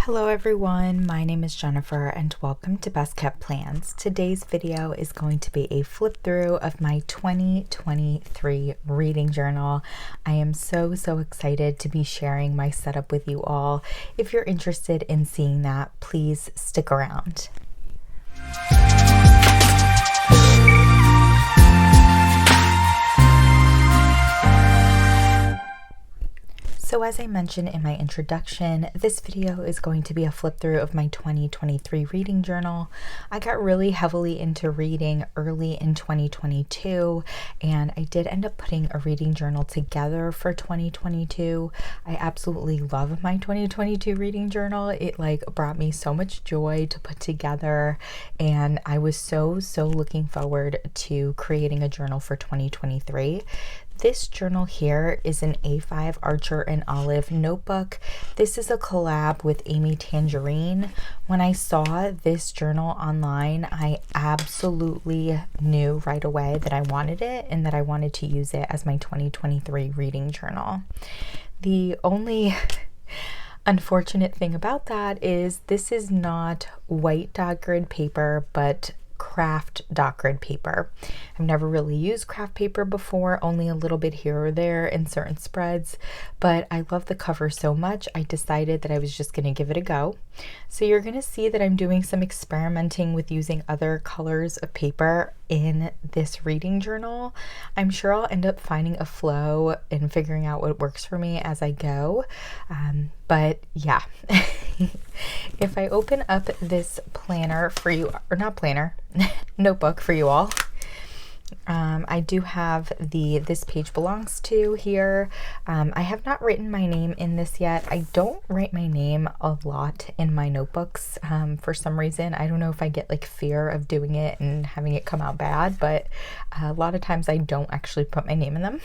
Hello everyone, my name is Jennifer and welcome to Best Kept Plans. Today's video is going to be a flip through of my 2023 reading journal. I am so excited to be sharing my setup with you all. If you're interested in seeing that, please stick around. So as I mentioned in my introduction, this video is going to be a flip through of my 2023 reading journal. I got really heavily into reading early in 2022, and I did end up putting a reading journal together for 2022. I absolutely love my 2022 reading journal. It brought me so much joy to put together, and I was so looking forward to creating a journal for 2023. This journal here is an A5 Archer and Olive notebook. This is a collab with Amy Tangerine. When I saw this journal online, I absolutely knew right away that I wanted it and that I wanted to use it as my 2023 reading journal. The only unfortunate thing about that is this is not white dot grid paper, but craft dot grid paper. I've never really used craft paper before, only a little bit here or there in certain spreads, but I love the cover so much I decided that I was just going to give it a go. So you're going to see that I'm doing some experimenting with using other colors of paper in this reading journal. I'm sure I'll end up finding a flow and figuring out what works for me as I go. But yeah, if I open up this planner for you, or not planner, notebook for you all, I do have this page belongs to here. I have not written my name in this yet. I don't write my name a lot in my notebooks for some reason. I don't know if I get fear of doing it and having it come out bad, but a lot of times I don't actually put my name in them.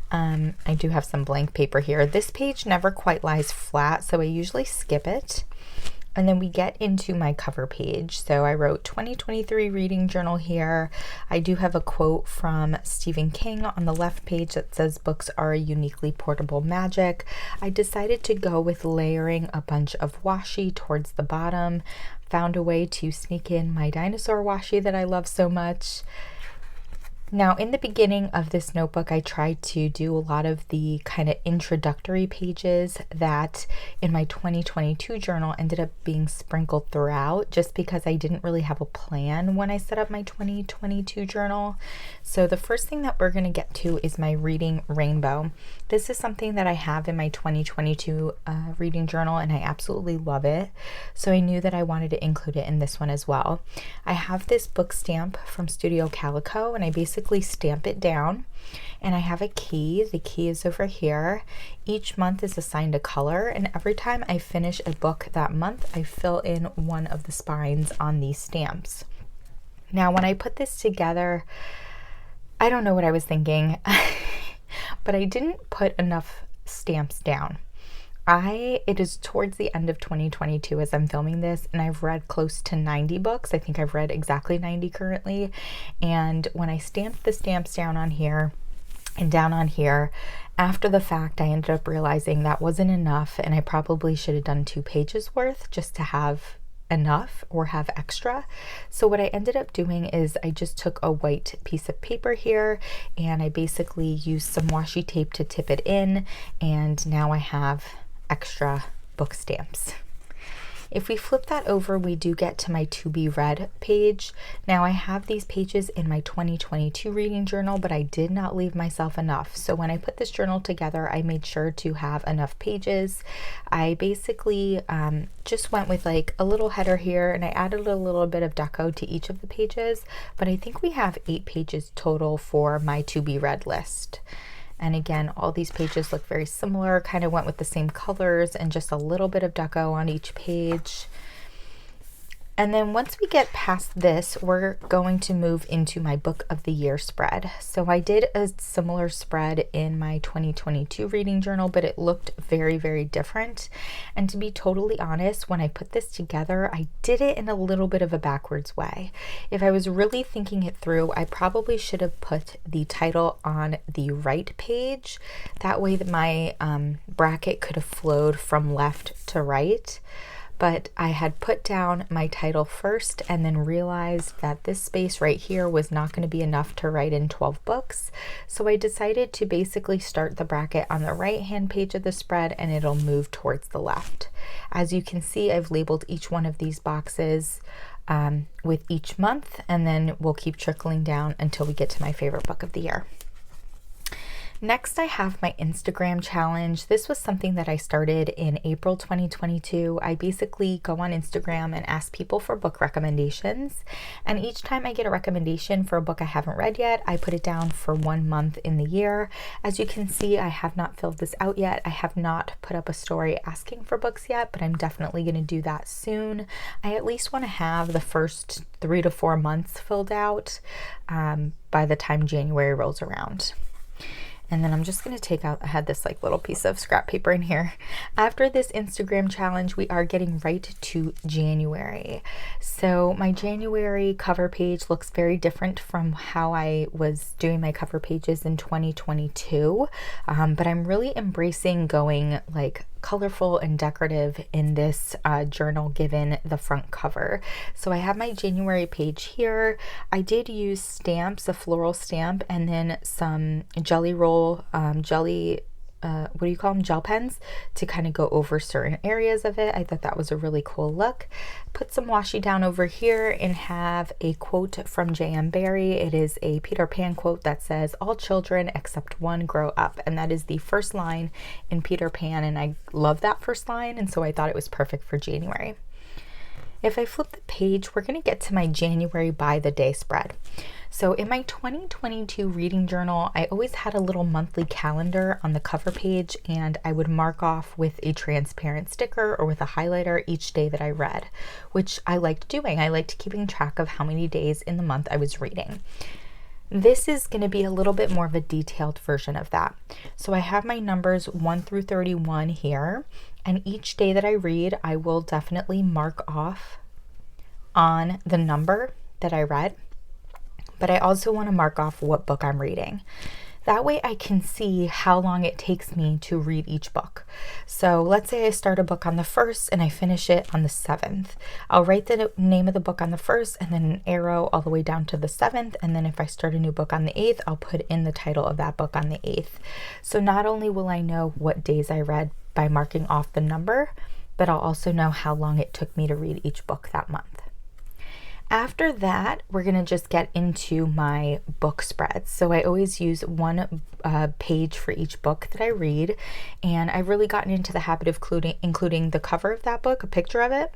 I do have some blank paper here. This page never quite lies flat, so I usually skip it. And then we get into my cover page. So I wrote 2023 reading journal here. I do have a quote from Stephen King on the left page that says books are a uniquely portable magic. I decided to go with layering a bunch of washi towards the bottom. Found a way to sneak in my dinosaur washi that I love so much. Now, in the beginning of this notebook, I tried to do a lot of the kind of introductory pages that in my 2022 journal ended up being sprinkled throughout just because I didn't really have a plan when I set up my 2022 journal. So the first thing that we're going to get to is my reading rainbow. This is something that I have in my 2022 reading journal, and I absolutely love it. So I knew that I wanted to include it in this one as well. I have this book stamp from Studio Calico, and I basically stamp it down, and I have a key. The key is over here. Each month is assigned a color, and every time I finish a book that month, I fill in one of the spines on these stamps. Now, when I put this together, I don't know what I was thinking, but I didn't put enough stamps down. It is towards the end of 2022 as I'm filming this, and I've read close to 90 books. I think I've read exactly 90 currently. And when I stamped the stamps down on here and down on here, after the fact, I ended up realizing that wasn't enough, and I probably should have done 2 pages worth just to have enough or have extra. So what I ended up doing is I just took a white piece of paper here, and I basically used some washi tape to tip it in, and now I have extra book stamps. If we flip that over, we do get to my to be read page. Now I have these pages in my 2022 reading journal, but I did not leave myself enough. So when I put this journal together, I made sure to have enough pages. I basically just went with a little header here, and I added a little bit of deco to each of the pages, but I think we have 8 pages total for my to be read list. And again, all these pages look very similar, kind of went with the same colors and just a little bit of deco on each page. And then once we get past this, we're going to move into my book of the year spread. So I did a similar spread in my 2022 reading journal, but it looked very different. And to be totally honest, when I put this together, I did it in a little bit of a backwards way. If I was really thinking it through, I probably should have put the title on the right page. That way that my bracket could have flowed from left to right. but I had put down my title first and then realized that this space right here was not going to be enough to write in 12 books. So I decided to basically start the bracket on the right hand page of the spread and it'll move towards the left. As you can see, I've labeled each one of these boxes with each month, and then we'll keep trickling down until we get to my favorite book of the year. Next, I have my Instagram challenge. This was something that I started in April 2022. I basically go on Instagram and ask people for book recommendations. And each time I get a recommendation for a book I haven't read yet, I put it down for 1 month in the year. As you can see, I have not filled this out yet. I have not put up a story asking for books yet, but I'm definitely going to do that soon. I at least want to have the first 3 to 4 months filled out by the time January rolls around. And then I'm just going to take out, I had this like little piece of scrap paper in here. After this Instagram challenge, we are getting right to January. So my January cover page looks very different from how I was doing my cover pages in 2022. But I'm really embracing going like colorful and decorative in this journal given the front cover. So I have my January page here. I did use stamps, a floral stamp, and then some jelly roll, what do you call them? Gel pens to kind of go over certain areas of it. I thought that was a really cool look. Put some washi down over here and have a quote from J.M. Barrie. It is a Peter Pan quote that says, "All children except one grow up." And that is the first line in Peter Pan. And I love that first line. And so I thought it was perfect for January. If I flip the page, we're going to get to my January by the day spread. So in my 2022 reading journal, I always had a little monthly calendar on the cover page, and I would mark off with a transparent sticker or with a highlighter each day that I read, which I liked doing. I liked keeping track of how many days in the month I was reading. This is going to be a little bit more of a detailed version of that. So I have my numbers 1 through 31 here, and each day that I read, I will definitely mark off on the number that I read, but I also want to mark off what book I'm reading. That way I can see how long it takes me to read each book. So let's say I start a book on the 1st and I finish it on the 7th. I'll write the name of the book on the 1st and then an arrow all the way down to the 7th. And then if I start a new book on the 8th, I'll put in the title of that book on the 8th. So not only will I know what days I read by marking off the number, but I'll also know how long it took me to read each book that month. After that, we're going to just get into my book spreads. So I always use one page for each book that I read, and I've really gotten into the habit of including the cover of that book, a picture of it,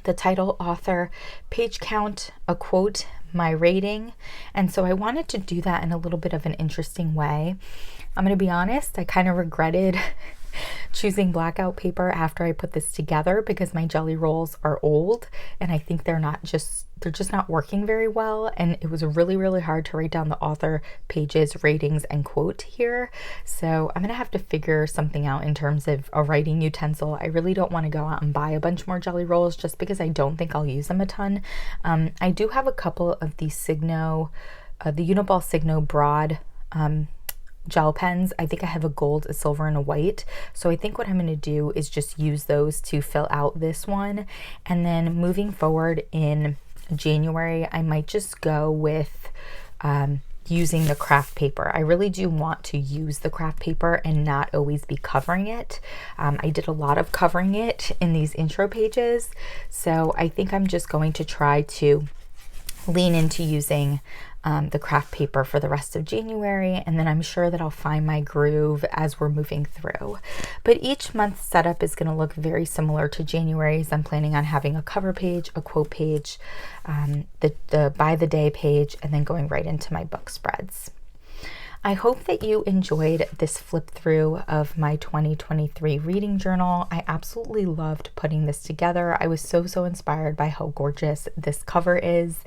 the title, author, page count, a quote, my rating. And so I wanted to do that in a little bit of an interesting way. I'm going to be honest, I kind of regretted choosing blackout paper after I put this together because my jelly rolls are old and I think they're just not working very well, and it was really, really hard to write down the author, pages, ratings, and quote here. So I'm gonna have to figure something out in terms of a writing utensil. I really don't want to go out and buy a bunch more jelly rolls just because I don't think I'll use them a ton. I do have a couple of the Signo, the Uniball Signo broad gel pens. I think I have a gold, a silver, and a white. So I think what I'm going to do is just use those to fill out this one. And then moving forward in January, I might just go with using the craft paper. I really do want to use the craft paper and not always be covering it. I did a lot of covering it in these intro pages. So I think I'm just going to try to lean into using the craft paper for the rest of January, and then I'm sure that I'll find my groove as we're moving through. But each month's setup is going to look very similar to January's. I'm planning on having a cover page, a quote page, the by the day page, and then going right into my book spreads. I hope that you enjoyed this flip through of my 2023 reading journal. I absolutely loved putting this together. I was so inspired by how gorgeous this cover is,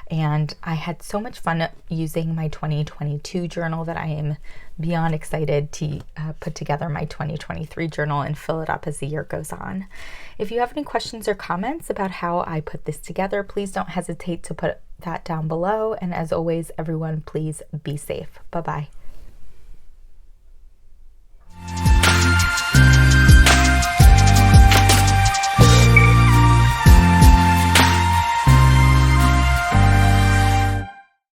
and I had so much fun using my 2022 journal that I am beyond excited to put together my 2023 journal and fill it up as the year goes on. If you have any questions or comments about how I put this together, please don't hesitate to put that down below. And as always, everyone, please be safe. Bye-bye.